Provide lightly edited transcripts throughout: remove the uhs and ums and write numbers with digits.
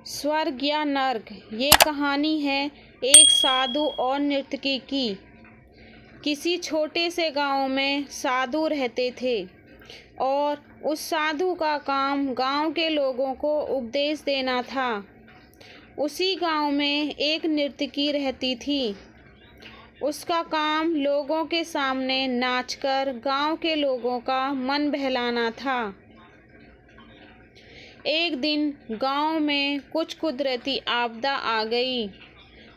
स्वर्ग या नर्क, ये कहानी है एक साधु और नर्तकी की। किसी छोटे से गांव में साधु रहते थे और उस साधु का काम गांव के लोगों को उपदेश देना था। उसी गांव में एक नर्तकी रहती थी। उसका काम लोगों के सामने नाचकर गांव के लोगों का मन बहलाना था। एक दिन गांव में कुछ कुदरती आपदा आ गई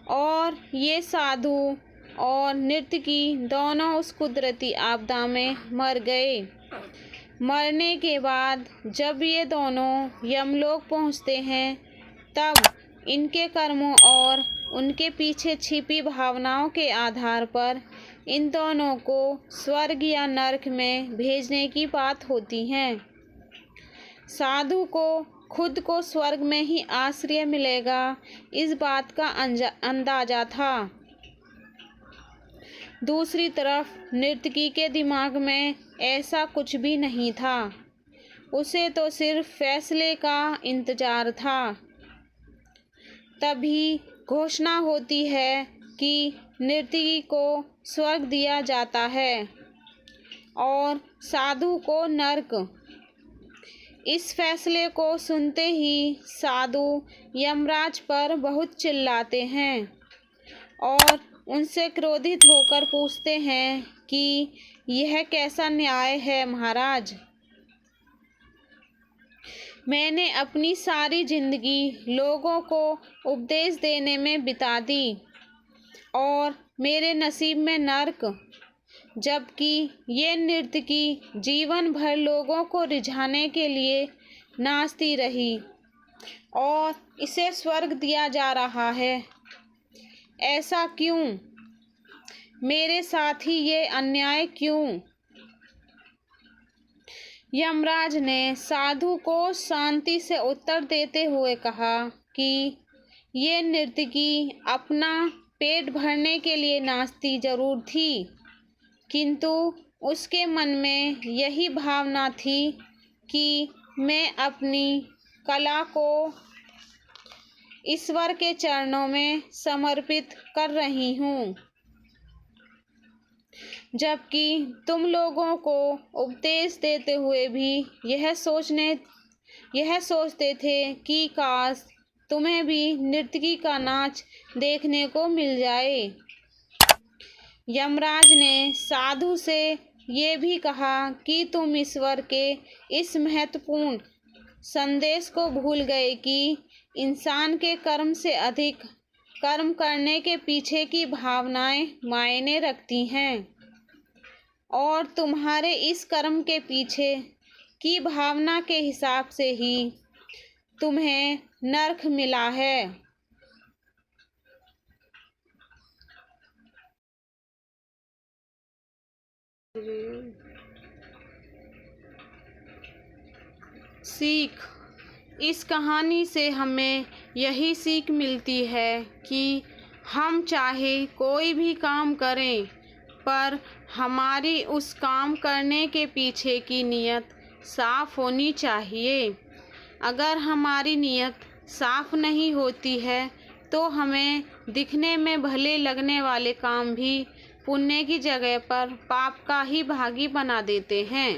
और ये साधु और नर्तकी दोनों उस कुदरती आपदा में मर गए। मरने के बाद जब ये दोनों यमलोक पहुंचते हैं, तब इनके कर्मों और उनके पीछे छिपी भावनाओं के आधार पर इन दोनों को स्वर्ग या नरक में भेजने की बात होती है। साधु को खुद को स्वर्ग में ही आश्रय मिलेगा, इस बात का अंदाजा था। दूसरी तरफ नर्तकी के दिमाग में ऐसा कुछ भी नहीं था। उसे तो सिर्फ फैसले का इंतजार था। तभी घोषणा होती है कि नर्तकी को स्वर्ग दिया जाता है और साधु को नरक। इस फैसले को सुनते ही साधु यमराज पर बहुत चिल्लाते हैं और उनसे क्रोधित होकर पूछते हैं कि यह कैसा न्याय है महाराज। मैंने अपनी सारी जिंदगी लोगों को उपदेश देने में बिता दी और मेरे नसीब में नरक, जबकि ये नर्तकी जीवन भर लोगों को रिझाने के लिए नाचती रही और इसे स्वर्ग दिया जा रहा है। ऐसा क्यों? मेरे साथ ही ये अन्याय क्यों? यमराज ने साधु को शांति से उत्तर देते हुए कहा कि ये नर्तकी अपना पेट भरने के लिए नाचती जरूर थी, किंतु उसके मन में यही भावना थी कि मैं अपनी कला को ईश्वर के चरणों में समर्पित कर रही हूँ। जबकि तुम लोगों को उपदेश देते हुए भी यह सोचते थे कि काश तुम्हें भी नर्तकी का नाच देखने को मिल जाए। यमराज ने साधु से ये भी कहा कि तुम ईश्वर के इस महत्वपूर्ण संदेश को भूल गए कि इंसान के कर्म से अधिक कर्म करने के पीछे की भावनाएं मायने रखती हैं और तुम्हारे इस कर्म के पीछे की भावना के हिसाब से ही तुम्हें नरक मिला है। सीख। इस कहानी से हमें यही सीख मिलती है कि हम चाहे कोई भी काम करें, पर हमारी उस काम करने के पीछे की नीयत साफ होनी चाहिए। अगर हमारी नीयत साफ नहीं होती है तो हमें दिखने में भले लगने वाले काम भी पुण्य की जगह पर पाप का ही भागी बना देते हैं।